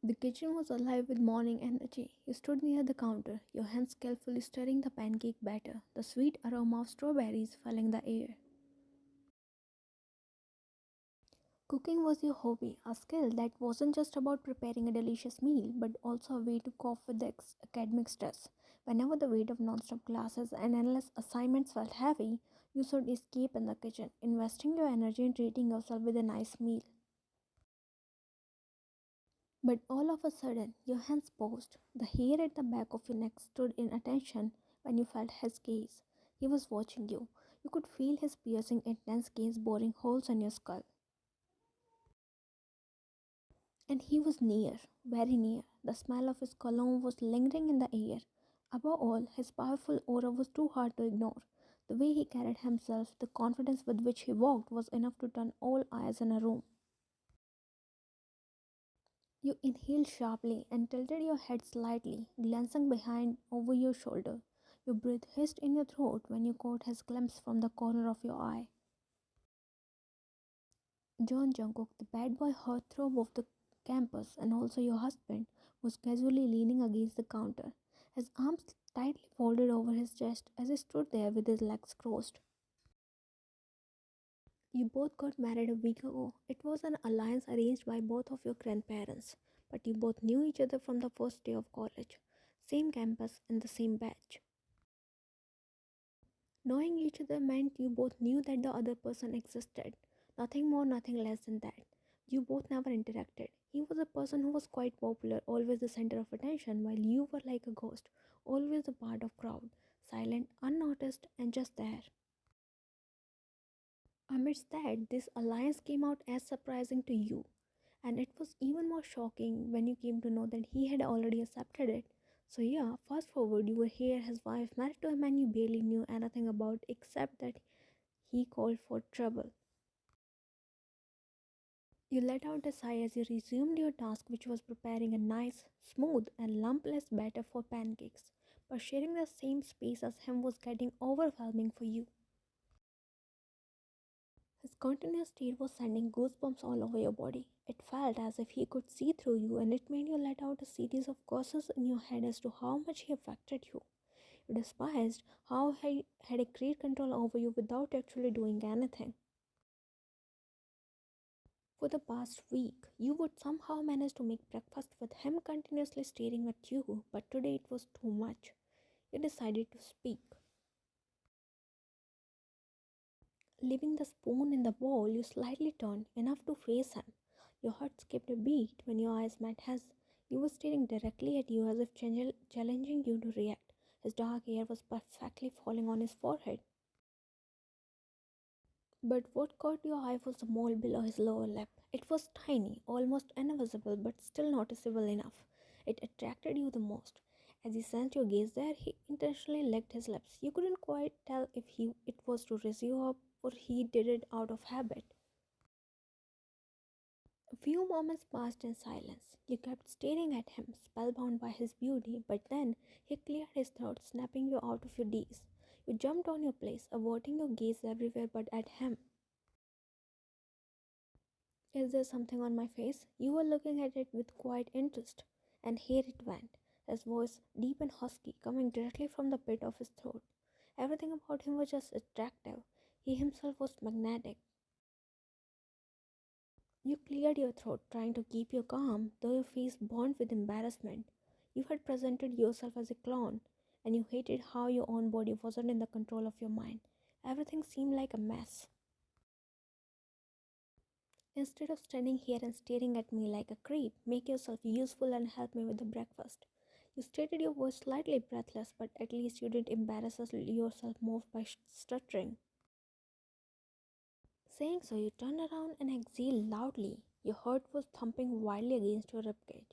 The kitchen was alive with morning energy. You stood near the counter, your hands skillfully stirring the pancake batter, the sweet aroma of strawberries filling the air. Cooking was your hobby, a skill that wasn't just about preparing a delicious meal, but also a way to cope with the academic stress. Whenever the weight of non-stop classes and endless assignments felt heavy, you should escape in the kitchen, investing your energy in treating yourself with a nice meal. But all of a sudden, your hands paused. The hair at the back of your neck stood in attention when you felt his gaze. He was watching you. You could feel his piercing, intense gaze boring holes in your skull. And he was near, very near. The smell of his cologne was lingering in the air. Above all, his powerful aura was too hard to ignore. The way he carried himself, the confidence with which he walked, was enough to turn all eyes in a room. You inhaled sharply and tilted your head slightly, glancing behind over your shoulder. Your breath hissed in your throat when you caught his glimpse from the corner of your eye. John Jungkook, the bad boy heartthrob of the campus and also your husband, was casually leaning against the counter, his arms tightly folded over his chest as he stood there with his legs crossed. You both got married a week ago. It was an alliance arranged by both of your grandparents, but you both knew each other from the first day of college, same campus and the same batch. Knowing each other meant you both knew that the other person existed. Nothing more, nothing less than that. You both never interacted. He was a person who was quite popular, always the center of attention, while you were like a ghost, always a part of crowd, silent, unnoticed, and just there. Amidst that, this alliance came out as surprising to you, and it was even more shocking when you came to know that he had already accepted it. So, yeah, fast forward, you were here, his wife, married to a man you barely knew anything about except that he called for trouble. You let out a sigh as you resumed your task, which was preparing a nice, smooth, and lumpless batter for pancakes. But sharing the same space as him was getting overwhelming for you. His continuous stare was sending goosebumps all over your body. It felt as if he could see through you, and it made you let out a series of curses in your head as to how much he affected you. You despised how he had a great control over you without actually doing anything. For the past week, you would somehow manage to make breakfast with him continuously staring at you, but today it was too much. You decided to speak. Leaving the spoon in the bowl, you slightly turned, enough to face him. Your heart skipped a beat when your eyes met his. He was staring directly at you as if challenging you to react. His dark hair was perfectly falling on his forehead. But what caught your eye was the mole below his lower lip. It was tiny, almost invisible, but still noticeable enough. It attracted you the most. As he sensed your gaze there, he intentionally licked his lips. You couldn't quite tell if it was to raise you up or he did it out of habit. A few moments passed in silence. You kept staring at him, spellbound by his beauty, but then he cleared his throat, snapping you out of your daze. You jumped on your place, averting your gaze everywhere but at him. Is there something on my face? You were looking at it with quiet interest. And here it went, his voice deep and husky, coming directly from the pit of his throat. Everything about him was just attractive. He himself was magnetic. You cleared your throat, trying to keep your calm, though your face burned with embarrassment. You had presented yourself as a clown, and you hated how your own body wasn't in the control of your mind. Everything seemed like a mess. Instead of standing here and staring at me like a creep, make yourself useful and help me with the breakfast. You stated your voice slightly breathless, but at least you didn't embarrass yourself more by stuttering. Saying so, you turned around and exhaled loudly. Your heart was thumping wildly against your ribcage.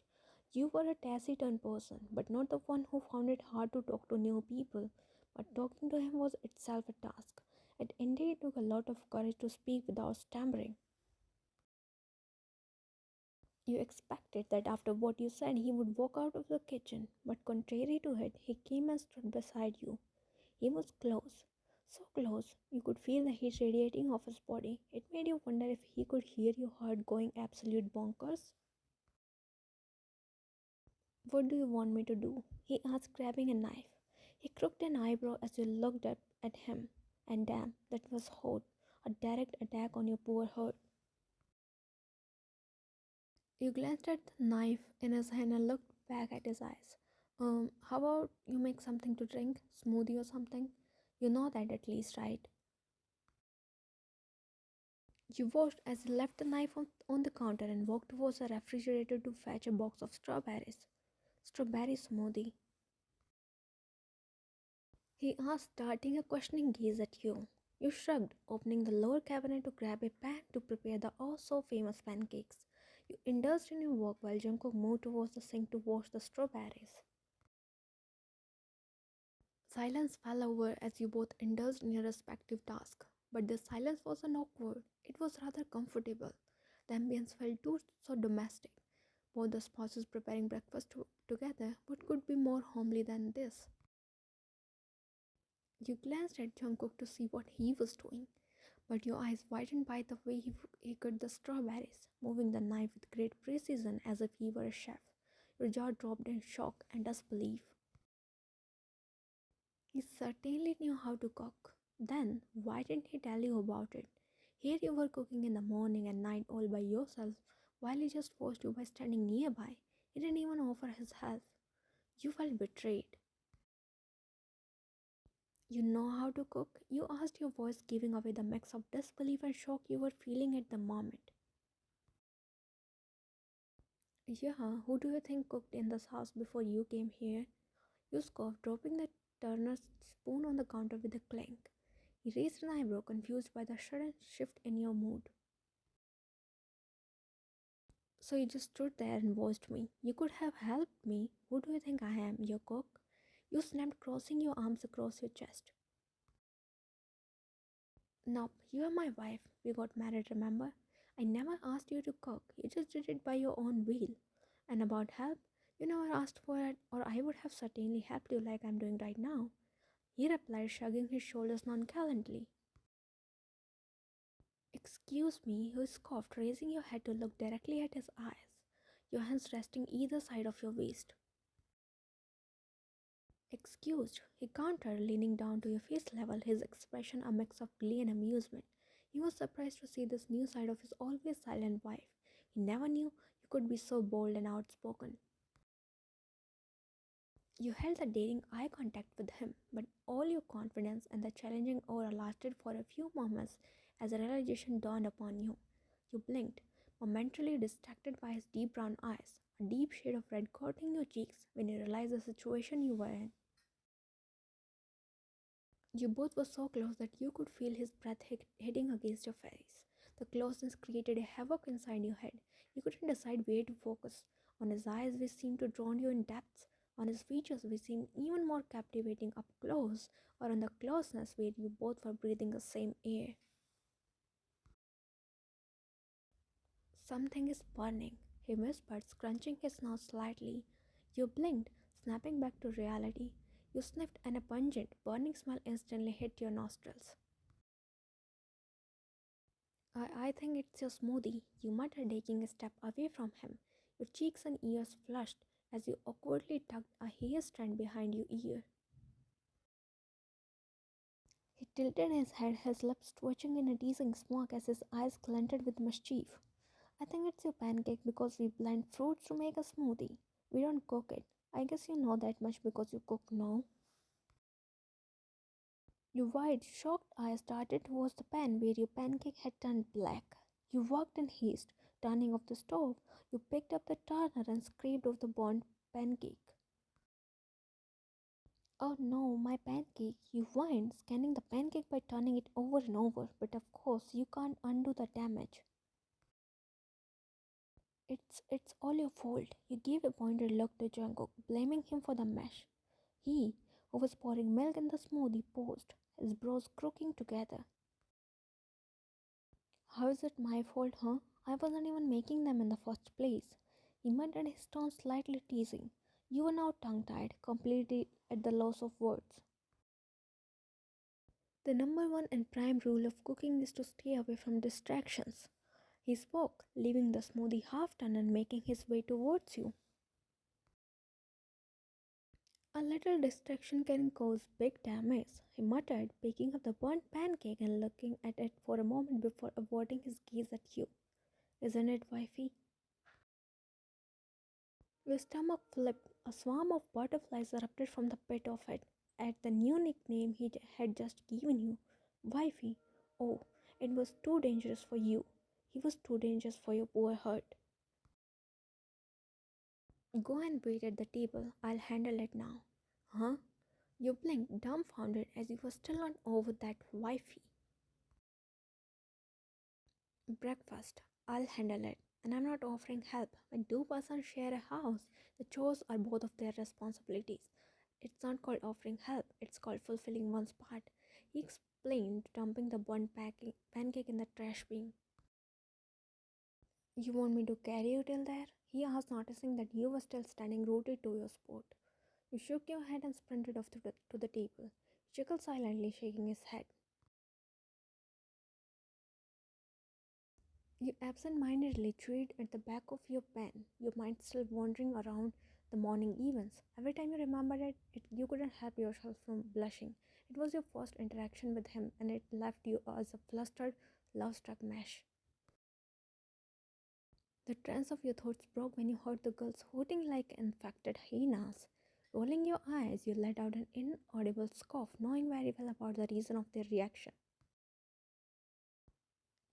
You were a taciturn person, but not the one who found it hard to talk to new people. But talking to him was itself a task. It indeed took a lot of courage to speak without stammering. You expected that after what you said he would walk out of the kitchen, but contrary to it, he came and stood beside you. He was close, so close you could feel the heat radiating off his body. It made you wonder if he could hear your heart going absolute bonkers. What do you want me to do? He asked, grabbing a knife. He crooked an eyebrow as you looked up at him. And damn, that was hot. A direct attack on your poor heart. You glanced at the knife in his hand and looked back at his eyes. How about you make something to drink? Smoothie or something? You know that at least, right? You watched as he left the knife on the counter and walked towards the refrigerator to fetch a box of strawberries. Strawberry smoothie. He asked, darting a questioning gaze at you. You shrugged, opening the lower cabinet to grab a pan to prepare the also famous pancakes. You indulged in your work while Jungkook moved towards the sink to wash the strawberries. Silence fell over as you both indulged in your respective tasks. But the silence wasn't awkward, it was rather comfortable. The ambience felt too so domestic. Both the spouses preparing breakfast together. What could be more homely than this? You glanced at Jungkook to see what he was doing, but your eyes widened by the way he cut the strawberries, moving the knife with great precision as if he were a chef. Your jaw dropped in shock and disbelief. He certainly knew how to cook. Then, why didn't he tell you about it? Here you were cooking in the morning and night all by yourself, while he just watched you by standing nearby. He didn't even offer his help. You felt betrayed. You know how to cook? You asked, your voice giving away the mix of disbelief and shock you were feeling at the moment. Yeah, who do you think cooked in this house before you came here? You scoffed, dropping the turner spoon on the counter with a clank. He raised an eyebrow, confused by the sudden shift in your mood. So you just stood there and watched me. You could have helped me. Who do you think I am, your cook? You snapped, crossing your arms across your chest. Nope, you are my wife. We got married, remember? I never asked you to cook. You just did it by your own will. And about help, you never asked for it, or I would have certainly helped you like I'm doing right now. He replied, shrugging his shoulders nonchalantly. Excuse me, you scoffed, raising your head to look directly at his eyes, your hands resting either side of your waist. Excused, he countered, leaning down to your face level, his expression a mix of glee and amusement. He was surprised to see this new side of his always silent wife. He never knew you could be so bold and outspoken. You held a daring eye contact with him, but all your confidence and the challenging aura lasted for a few moments as a realization dawned upon you. You blinked, momentarily distracted by his deep brown eyes, a deep shade of red coating your cheeks when you realized the situation you were in. You both were so close that you could feel his breath hitting against your face. The closeness created a havoc inside your head. You couldn't decide where to focus. On his eyes, which seemed to draw you in depths, on his features, which seemed even more captivating up close, or on the closeness where you both were breathing the same air. Something is burning, he whispered, scrunching his nose slightly. You blinked, snapping back to reality. You sniffed, and a pungent, burning smell instantly hit your nostrils. I think it's your smoothie, you muttered, taking a step away from him. Your cheeks and ears flushed as you awkwardly tugged a hair strand behind your ear. He tilted his head, his lips twitching in a teasing smirk as his eyes glinted with mischief. I think it's your pancake because we blend fruits to make a smoothie. We don't cook it. I guess you know that much because you cook now. Your wide, shocked eyes darted towards the pan where your pancake had turned black. You walked in haste, turning off the stove. You picked up the turner and scraped off the burnt pancake. Oh no, my pancake, you whined, scanning the pancake by turning it over and over. But of course, you can't undo the damage. It's all your fault. You gave a pointed look to Jungkook, blaming him for the mess. He, who was pouring milk in the smoothie, paused, his brows crooking together. How is it my fault, huh? I wasn't even making them in the first place. He muttered, his tone slightly teasing. You were now tongue-tied, completely at the loss of words. The number one and prime rule of cooking is to stay away from distractions. He spoke, leaving the smoothie half done and making his way towards you. A little distraction can cause big damage, he muttered, picking up the burnt pancake and looking at it for a moment before averting his gaze at you. Isn't it, wifey? Your stomach flipped. A swarm of butterflies erupted from the pit of it at the new nickname he had just given you, wifey. Oh, it was too dangerous for you. He was too dangerous for your poor heart. Go and wait at the table. I'll handle it now. Huh? You blinked, dumbfounded, as you were still not over that wifey. Breakfast. I'll handle it. And I'm not offering help. When two persons share a house, the chores are both of their responsibilities. It's not called offering help, it's called fulfilling one's part. He explained, dumping the burnt pancake in the trash bin. You want me to carry you till there? He asked, noticing that you were still standing rooted to your spot. You shook your head and sprinted off to the table. He chuckled silently, shaking his head. You absent-mindedly chewed at the back of your pen, your mind still wandering around the morning events. Every time you remembered it, you couldn't help yourself from blushing. It was your first interaction with him, and it left you as a flustered, love-struck mess. The trance of your thoughts broke when you heard the girls hooting like infected hyenas. Rolling your eyes, you let out an inaudible scoff, knowing very well about the reason of their reaction.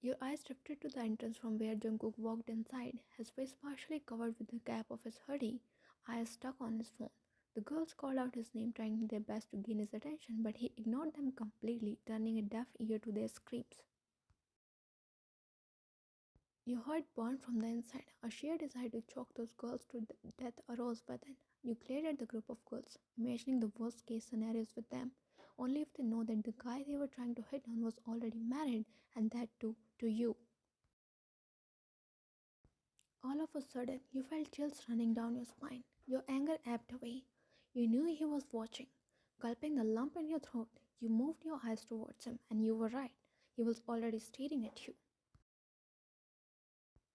Your eyes drifted to the entrance from where Jungkook walked inside, his face partially covered with the cap of his hoodie, eyes stuck on his phone. The girls called out his name, trying their best to gain his attention, but he ignored them completely, turning a deaf ear to their screams. Your heart burned from the inside. A sheer desire to choke those girls to death arose within. You glared at the group of girls, imagining the worst case scenarios with them. Only if they know that the guy they were trying to hit on was already married, and that too to you. All of a sudden, you felt chills running down your spine. Your anger ebbed away. You knew he was watching. Gulping the lump in your throat, you moved your eyes towards him, and you were right. He was already staring at you.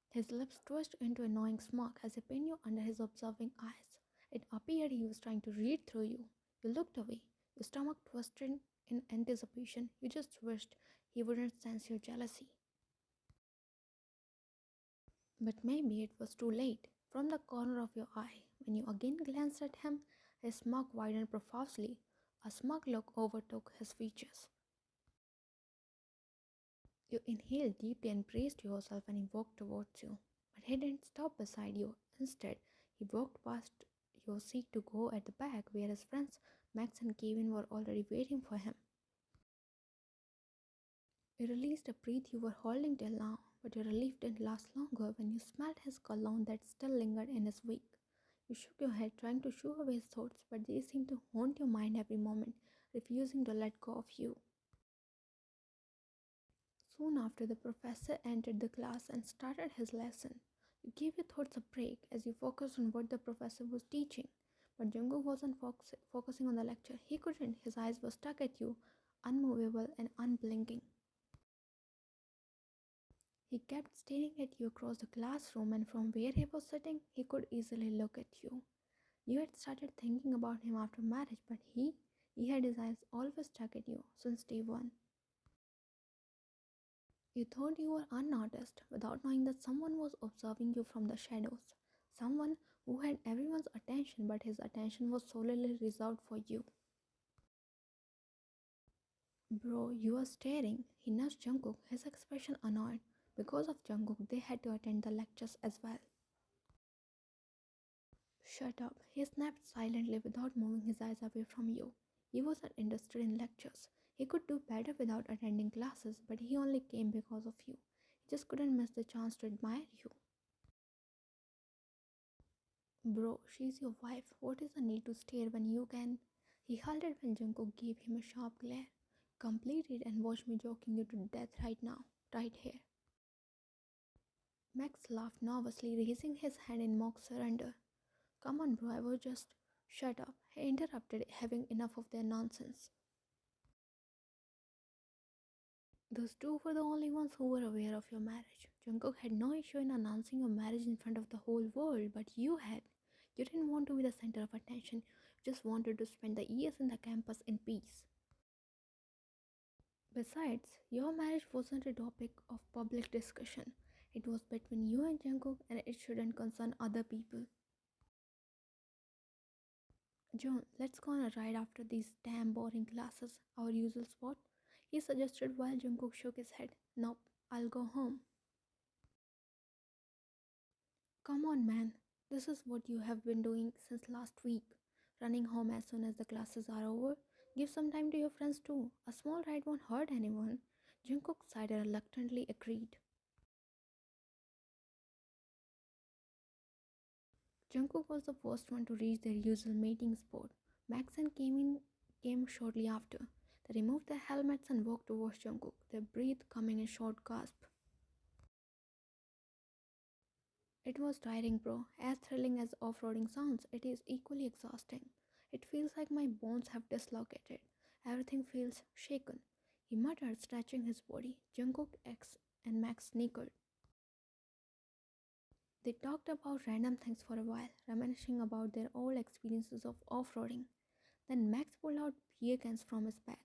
His lips twitched into a knowing smirk as he pinned you under his observing eyes. It appeared he was trying to read through you. You looked away, your stomach twisted in anticipation. You just wished he wouldn't sense your jealousy. But maybe it was too late. From the corner of your eye, when you again glanced at him, his smirk widened profusely. A smug look overtook his features. You inhaled deeply and braced yourself when he walked towards you. But he didn't stop beside you. Instead, he walked past your seat to go at the back where his friends Max and Kevin were already waiting for him. You released a breath you were holding till now, but your relief didn't last longer when you smelled his cologne that still lingered in his wake. You shook your head, trying to shoo away his thoughts, but they seemed to haunt your mind every moment, refusing to let go of you. Soon after, the professor entered the class and started his lesson. You gave your thoughts a break as you focused on what the professor was teaching. But Jungkook wasn't focusing on the lecture. He couldn't. His eyes were stuck at you, unmovable and unblinking. He kept staring at you across the classroom, and from where he was sitting, he could easily look at you. You had started thinking about him after marriage, but he had his eyes always stuck at you since day one. You thought you were unnoticed without knowing that someone was observing you from the shadows. Someone who had everyone's attention, but his attention was solely reserved for you. Bro, you are staring. He nudged Jungkook, his expression annoyed. Because of Jungkook, they had to attend the lectures as well. Shut up. He snapped silently without moving his eyes away from you. He wasn't interested in lectures. He could do better without attending classes, but he only came because of you. He just couldn't miss the chance to admire you. Bro, she's your wife. What is the need to stare when you can? He halted when Jungkook gave him a sharp glare. Complete it and watch me joking you to death right now, right here. Max laughed nervously, raising his hand in mock surrender. Come on, bro, I was just... Shut up, he interrupted, having enough of their nonsense. Those two were the only ones who were aware of your marriage. Jungkook had no issue in announcing your marriage in front of the whole world, but you had. You didn't want to be the center of attention, you just wanted to spend the years in the campus in peace. Besides, your marriage wasn't a topic of public discussion. It was between you and Jungkook and it shouldn't concern other people. John, let's go on a ride after these damn boring classes, our usual spot. He suggested while Jungkook shook his head. Nope, I'll go home. Come on, man. This is what you have been doing since last week. Running home as soon as the classes are over. Give some time to your friends too. A small ride won't hurt anyone. Jungkook sighed and reluctantly agreed. Jungkook was the first one to reach their usual meeting spot. Max and came shortly after. They removed their helmets and walked towards Jungkook, their breath coming in short gasps. It was tiring, bro. As thrilling as off-roading sounds, it is equally exhausting. It feels like my bones have dislocated. Everything feels shaken. He muttered, stretching his body. Jungkook X and Max snickered. They talked about random things for a while, reminiscing about their old experiences of off-roading. Then Max pulled out beer cans from his bag.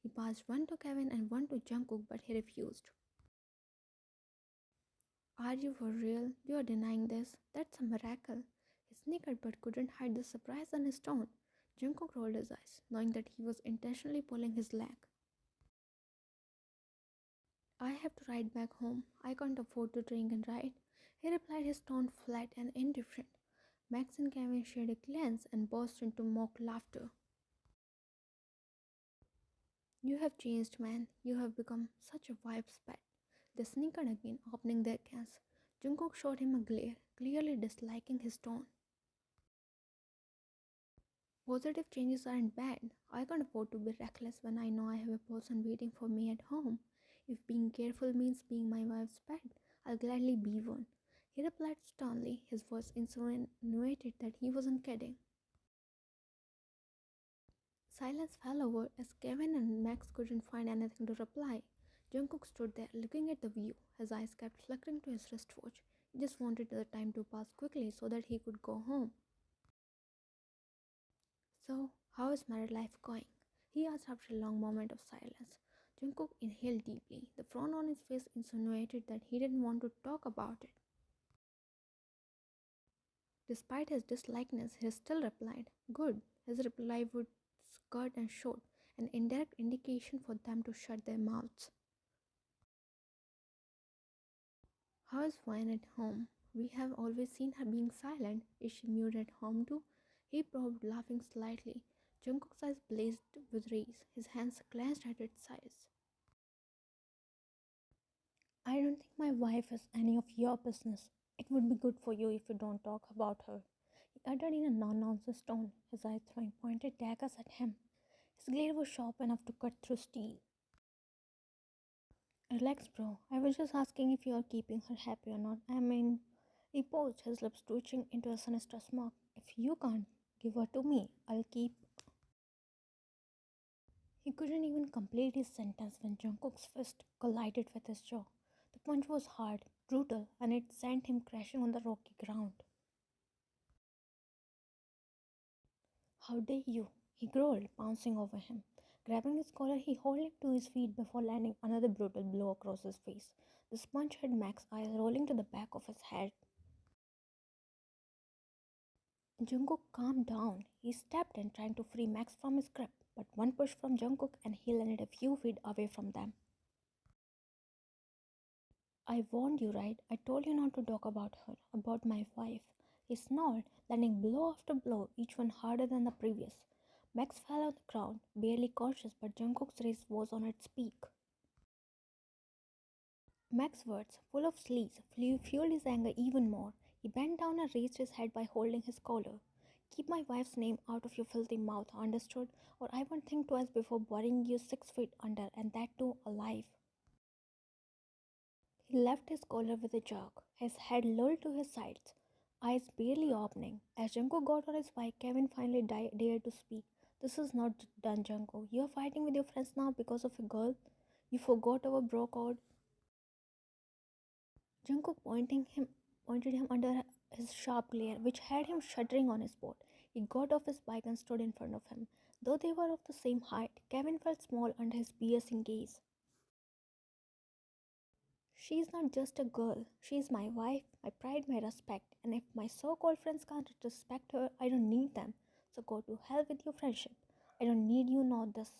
He passed one to Kevin and one to Jungkook, but he refused. Are you for real? You are denying this? That's a miracle. He snickered but couldn't hide the surprise on his tone. Jungkook rolled his eyes, knowing that he was intentionally pulling his leg. I have to ride back home. I can't afford to drink and ride. He replied, his tone flat and indifferent. Max and Kevin shared a glance and burst into mock laughter. You have changed, man. You have become such a vibe spat. They snickered again, opening their cans. Jungkook shot him a glare, clearly disliking his tone. Positive changes aren't bad. I can't afford to be reckless when I know I have a person waiting for me at home. If being careful means being my wife's pet, I'll gladly be one. He replied sternly. His voice insinuated that he wasn't kidding. Silence fell over as Kevin and Max couldn't find anything to reply. Jungkook stood there looking at the view. His eyes kept flickering to his wristwatch. He just wanted the time to pass quickly so that he could go home. So, how is married life going? He asked after a long moment of silence. Jungkook inhaled deeply. The frown on his face insinuated that he didn't want to talk about it. Despite his dislikeness, he still replied, "Good." His reply was curt and short, an indirect indication for them to shut their mouths. How is Vine at home? We have always seen her being silent. Is she mute at home too? He probed, laughing slightly. Jungkook's eyes blazed with rage, his hands clenched at its sides. I don't think my wife is any of your business. It would be good for you if you don't talk about her. He uttered in a non-nonsense tone, his eyes throwing pointed daggers at him. His glare was sharp enough to cut through steel. Relax, bro. I was just asking if you are keeping her happy or not. He paused, his lips twitching into a sinister smirk. If you can't give her to me, I'll keep. He couldn't even complete his sentence when Jungkook's fist collided with his jaw. The punch was hard, brutal, and it sent him crashing on the rocky ground. How dare you? He growled, pouncing over him. Grabbing his collar, he hauled him to his feet before landing another brutal blow across his face. The sponge had Max's eyes rolling to the back of his head. Jungkook calmed down. He stepped in, trying to free Max from his grip, but one push from Jungkook and he landed a few feet away from them. I warned you, right? I told you not to talk about her, about my wife. He snarled, landing blow after blow, each one harder than the previous. Max fell on the ground, barely conscious, but Jungkook's race was on its peak. Max's words, full of sleaze, fueled his anger even more. He bent down and raised his head by holding his collar. Keep my wife's name out of your filthy mouth, understood? Or I won't think twice before burying you 6 feet under, and that too alive. He left his collar with a jerk, his head lolled to his sides, eyes barely opening. As Jungkook got on his bike, Kevin finally dared to speak. This is not done, Jungkook. You are fighting with your friends now because of a girl? You forgot our bro code? Jungkook pointing him pointed him under his sharp glare, which had him shuddering on his spot. He got off his bike and stood in front of him. Though they were of the same height, Kevin felt small under his piercing gaze. She is not just a girl. She is my wife, my pride, my respect. And if my so-called friends can't respect her, I don't need them. So go to hell with your friendship. I don't need you nor this.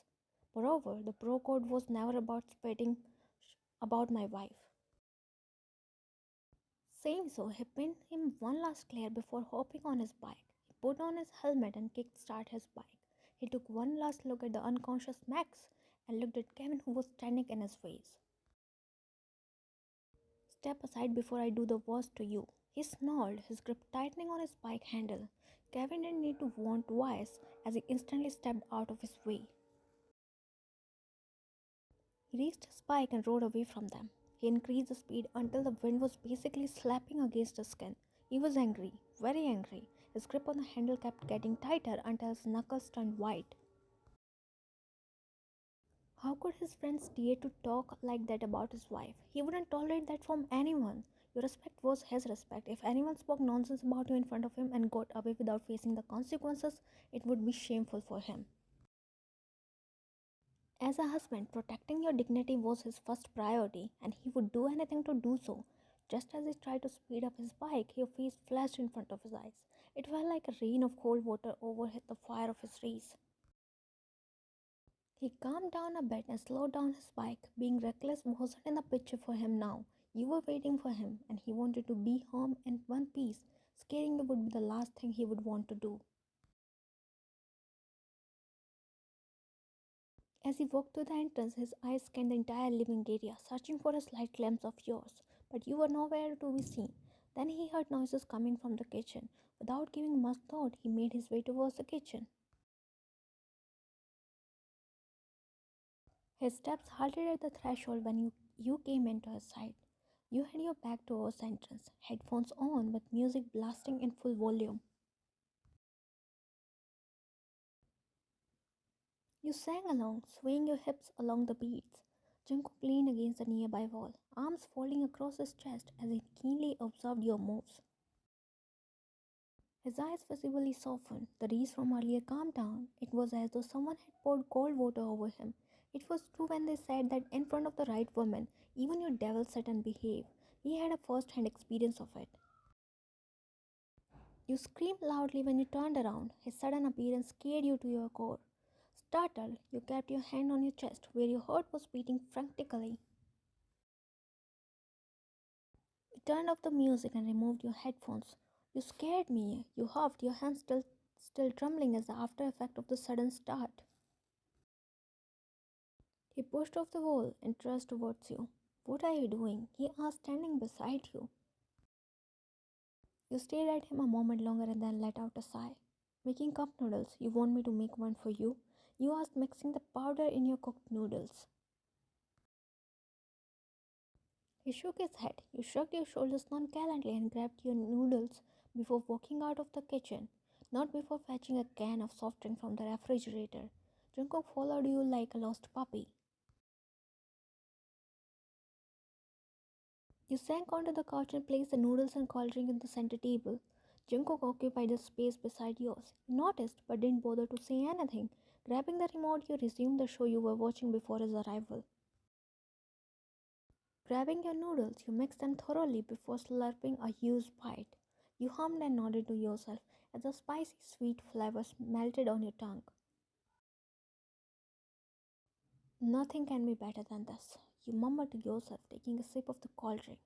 Moreover, the bro code was never about spitting about my wife. Saying so, he pinned him one last glare before hopping on his bike. He put on his helmet and kick-started his bike. He took one last look at the unconscious Max and looked at Kevin, who was standing in his face. Step aside before I do the worst to you. He snarled, his grip tightening on his bike handle. Kevin didn't need to warn twice as he instantly stepped out of his way. He reached his bike and rode away from them. He increased the speed until the wind was basically slapping against his skin. He was angry, very angry. His grip on the handle kept getting tighter until his knuckles turned white. How could his friends dare to talk like that about his wife? He wouldn't tolerate that from anyone. Your respect was his respect. If anyone spoke nonsense about you in front of him and got away without facing the consequences, it would be shameful for him. As a husband, protecting your dignity was his first priority, and he would do anything to do so. Just as he tried to speed up his bike, your face flashed in front of his eyes. It felt like a rain of cold water over the fire of his race. He calmed down a bit and slowed down his bike. Being reckless wasn't in the picture for him now. You were waiting for him, and he wanted to be home in one piece. Scaring you would be the last thing he would want to do. As he walked to the entrance, his eyes scanned the entire living area, searching for a slight glimpse of yours. But you were nowhere to be seen. Then he heard noises coming from the kitchen. Without giving much thought, he made his way towards the kitchen. His steps halted at the threshold when you came into his sight. You had your back towards the entrance, headphones on with music blasting in full volume. You sang along, swaying your hips along the beats. Jungkook leaned against the nearby wall, arms folding across his chest as he keenly observed your moves. His eyes visibly softened. The breeze from earlier calmed down. It was as though someone had poured cold water over him. It was true when they said that in front of the right woman, even your devil sit and behave. He had a first-hand experience of it. You screamed loudly when you turned around. His sudden appearance scared you to your core. Startled, you kept your hand on your chest, where your heart was beating frantically. You turned off the music and removed your headphones. You scared me. You huffed, your hands still trembling as the after effect of the sudden start. He pushed off the wall and thrust towards you. What are you doing? He asked, standing beside you. You stared at him a moment longer and then let out a sigh. Making cup noodles. You want me to make one for you? You asked, mixing the powder in your cooked noodles. He shook his head. You shrugged your shoulders nonchalantly and grabbed your noodles before walking out of the kitchen, not before fetching a can of soft drink from the refrigerator. Jungkook followed you like a lost puppy. You sank onto the couch and placed the noodles and cold drink on the center table. Jungkook occupied the space beside yours. You noticed but didn't bother to say anything. Grabbing the remote, you resumed the show you were watching before his arrival. Grabbing your noodles, you mixed them thoroughly before slurping a huge bite. You hummed and nodded to yourself as the spicy sweet flavors melted on your tongue. Nothing can be better than this, you murmured to yourself, taking a sip of the cold drink.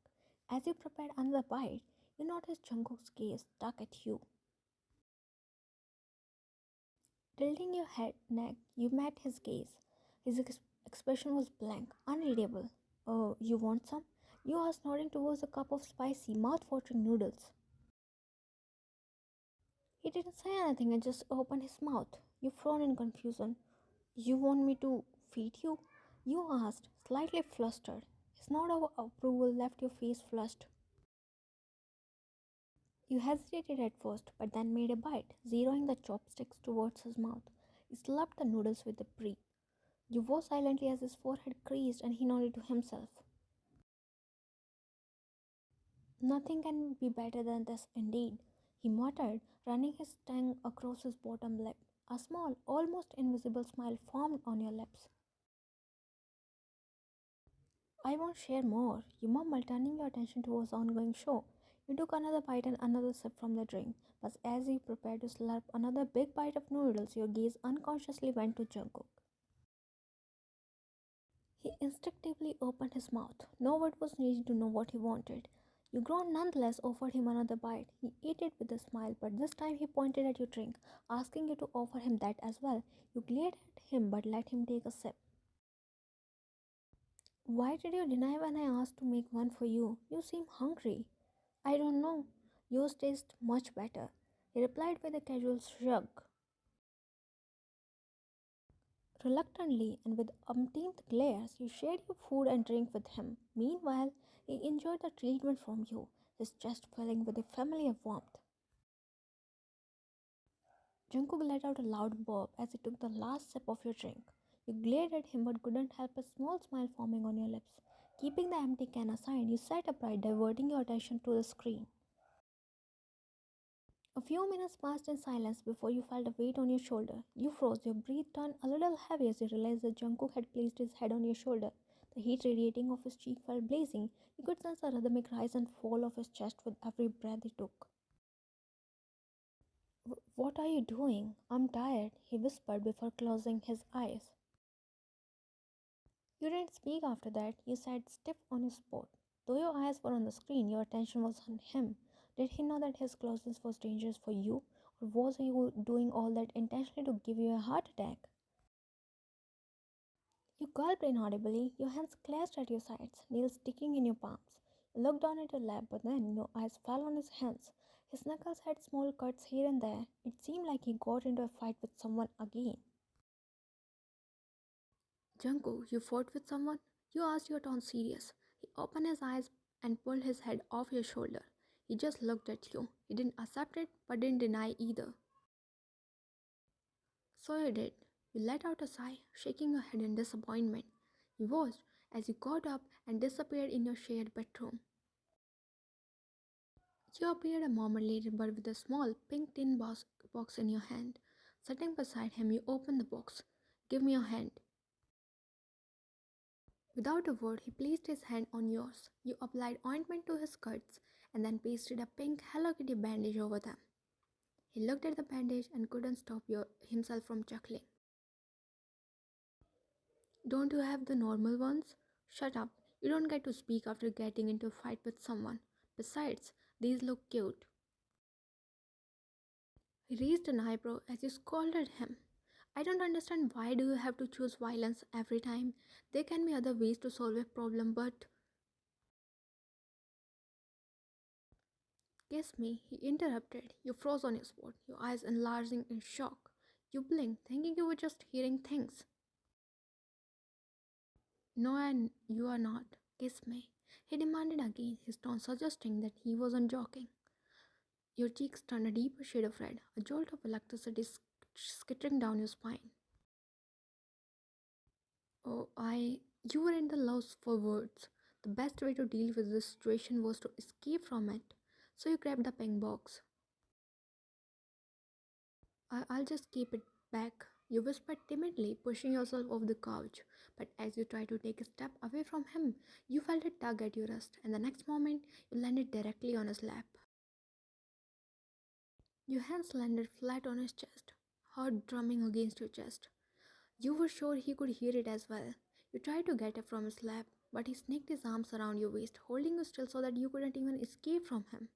As you prepared another bite, you noticed Jungkook's gaze stuck at you. Tilting your head neck, you met his gaze. His expression was blank, unreadable. Oh, you want some? You asked, nodding towards a cup of spicy, mouth-watering noodles. He didn't say anything and just opened his mouth. You frowned in confusion. You want me to feed you? You asked, slightly flustered. His nod of approval left your face flushed. You hesitated at first, but then made a bite, zeroing the chopsticks towards his mouth. He slapped the noodles with a breath. You wore silently as his forehead creased and he nodded to himself. Nothing can be better than this indeed, he muttered, running his tongue across his bottom lip. A small, almost invisible smile formed on your lips. I won't share more, you mumbled, turning your attention towards the ongoing show. You took another bite and another sip from the drink, but as you prepared to slurp another big bite of noodles, your gaze unconsciously went to Jungkook. He instinctively opened his mouth. No word was needed to know what he wanted. You grown nonetheless offered him another bite. He ate it with a smile, but this time he pointed at your drink, asking you to offer him that as well. You glared at him but let him take a sip. Why did you deny when I asked to make one for you? You seem hungry. I don't know. Yours tastes much better. He replied with a casual shrug. Reluctantly and with umpteenth glares, you shared your food and drink with him. Meanwhile, he enjoyed the treatment from you, his chest filling with a familiar warmth. Jungkook let out a loud burp as he took the last sip of your drink. You glared at him but couldn't help a small smile forming on your lips. Keeping the empty can aside, you sat upright, diverting your attention to the screen. A few minutes passed in silence before you felt a weight on your shoulder. You froze, your breath turned a little heavy as you realized that Jungkook had placed his head on your shoulder. The heat radiating off his cheek felt blazing. You could sense the rhythmic rise and fall of his chest with every breath he took. What are you doing? I'm tired, he whispered before closing his eyes. You didn't speak after that. You sat stiff on your spot. Though your eyes were on the screen, your attention was on him. Did he know that his closeness was dangerous for you? Or was he doing all that intentionally to give you a heart attack? You gulped inaudibly, your hands clasped at your sides, nails sticking in your palms. You looked down at your lap, but then your eyes fell on his hands. His knuckles had small cuts here and there. It seemed like he got into a fight with someone again. Jungkook, you fought with someone? You asked, your tone serious. He opened his eyes and pulled his head off your shoulder. He just looked at you. He didn't accept it, but didn't deny either. So you did. You let out a sigh, shaking your head in disappointment. He watched as you got up and disappeared in your shared bedroom. You appeared a moment later, but with a small pink tin box in your hand. Sitting beside him, you opened the box. Give me your hand. Without a word, he placed his hand on yours. You applied ointment to his cuts and then pasted a pink Hello Kitty bandage over them. He looked at the bandage and couldn't stop himself from chuckling. Don't you have the normal ones? Shut up. You don't get to speak after getting into a fight with someone. Besides, these look cute. He raised an eyebrow as you scolded him. I don't understand, why do you have to choose violence every time? There can be other ways to solve a problem, but kiss me, he interrupted. You froze on your spot, your eyes enlarging in shock. You blinked, thinking you were just hearing things. No, and you are not. Kiss me, he demanded again, his tone suggesting that he wasn't joking. Your cheeks turned a deeper shade of red, a jolt of electricity skittering down your spine. Oh, you were in the loss for words. The best way to deal with this situation was to escape from it. So you grabbed the pink box. I'll just keep it back, you whispered timidly, pushing yourself off the couch. But as you tried to take a step away from him, you felt a tug at your wrist, and the next moment, you landed directly on his lap. Your hands landed flat on his chest, heart drumming against your chest. You were sure he could hear it as well. You tried to get up from his lap, but he snaked his arms around your waist, holding you still so that you couldn't even escape from him.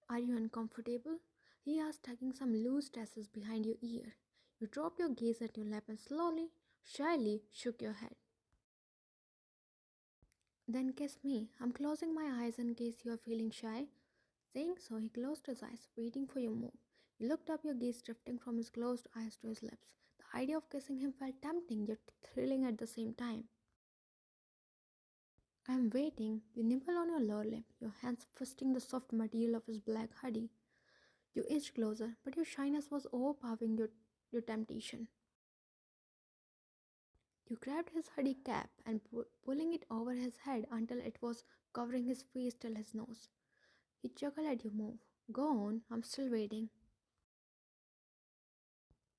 Are you uncomfortable? He asked, tugging some loose tresses behind your ear. You dropped your gaze at your lap and slowly, shyly shook your head. Then kiss me. I'm closing my eyes in case you are feeling shy. Saying so, he closed his eyes, waiting for your move. You looked up, your gaze drifting from his closed eyes to his lips. The idea of kissing him felt tempting yet thrilling at the same time. I'm waiting. You nibble on your lower lip, your hands fisting the soft material of his black hoodie. You inched closer, but your shyness was overpowering your temptation. You grabbed his hoodie cap and pulling it over his head until it was covering his face till his nose. He chuckled at your move. Go on, I'm still waiting.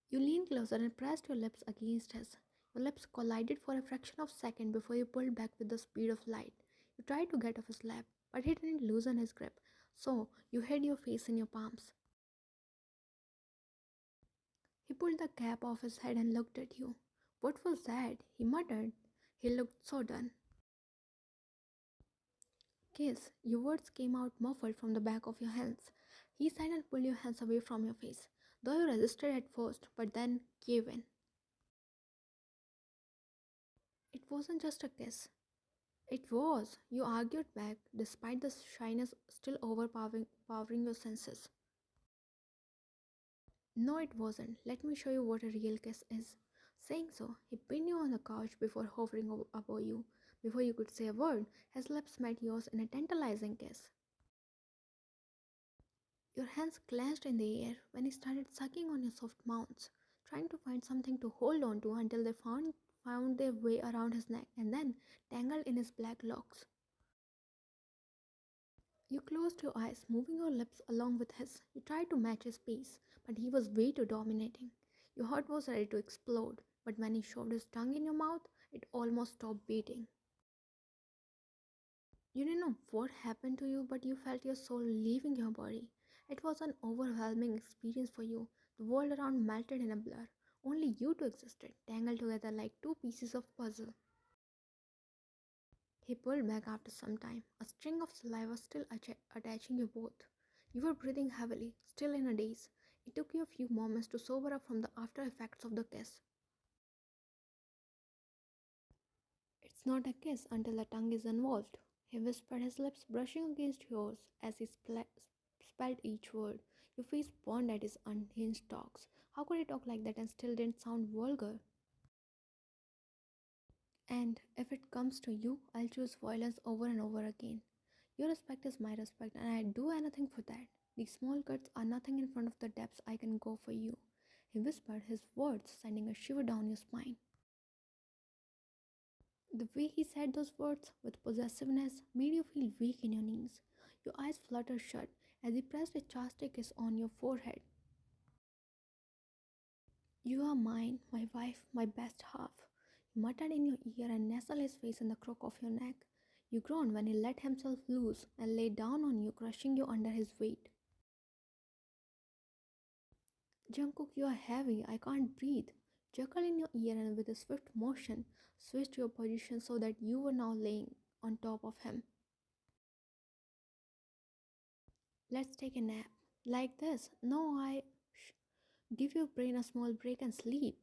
You leaned closer and pressed your lips against his. Your lips collided for a fraction of a second before you pulled back with the speed of light. You tried to get off his lap, but he didn't loosen his grip, so you hid your face in your palms. He pulled the cap off his head and looked at you. What was that? He muttered. He looked so done. Kiss, your words came out muffled from the back of your hands. He said and pulled your hands away from your face, though you resisted at first, but then gave in. It wasn't just a kiss. It was. You argued back, despite the shyness still overpowering your senses. No, it wasn't. Let me show you what a real kiss is. Saying so, he pinned you on the couch before hovering above you. Before you could say a word, his lips met yours in a tantalizing kiss. Your hands clenched in the air when he started sucking on your soft mounts, trying to find something to hold on to until they found their way around his neck and then tangled in his black locks. You closed your eyes, moving your lips along with his. You tried to match his pace, but he was way too dominating. Your heart was ready to explode, but when he shoved his tongue in your mouth, it almost stopped beating. You didn't know what happened to you, but you felt your soul leaving your body. It was an overwhelming experience for you. The world around melted in a blur. Only you two existed, tangled together like two pieces of puzzle. He pulled back after some time, a string of saliva still attaching you both. You were breathing heavily, still in a daze. It took you a few moments to sober up from the after effects of the kiss. It's not a kiss until the tongue is involved. He whispered, his lips brushing against yours as he spelled each word. Your face burned at his unhinged talks. How could he talk like that and still didn't sound vulgar? And if it comes to you, I'll choose violence over and over again. Your respect is my respect, and I'd do anything for that. These small cuts are nothing in front of the depths I can go for you. He whispered, his words sending a shiver down your spine. The way he said those words with possessiveness made you feel weak in your knees. Your eyes fluttered shut as he pressed a chastity kiss on your forehead. You are mine, my wife, my best half. He muttered in your ear and nestled his face in the crook of your neck. You groaned when he let himself loose and lay down on you, crushing you under his weight. Jungkook, you are heavy. I can't breathe. Chuckled in your ear and with a swift motion switched your position so that you were now laying on top of him. Let's take a nap. Like this. No, I... Shh. Give your brain a small break and sleep.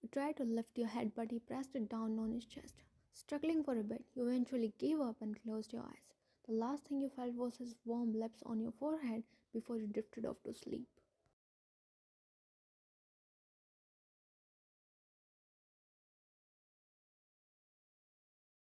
You tried to lift your head, but he pressed it down on his chest. Struggling for a bit, you eventually gave up and closed your eyes. The last thing you felt was his warm lips on your forehead before you drifted off to sleep.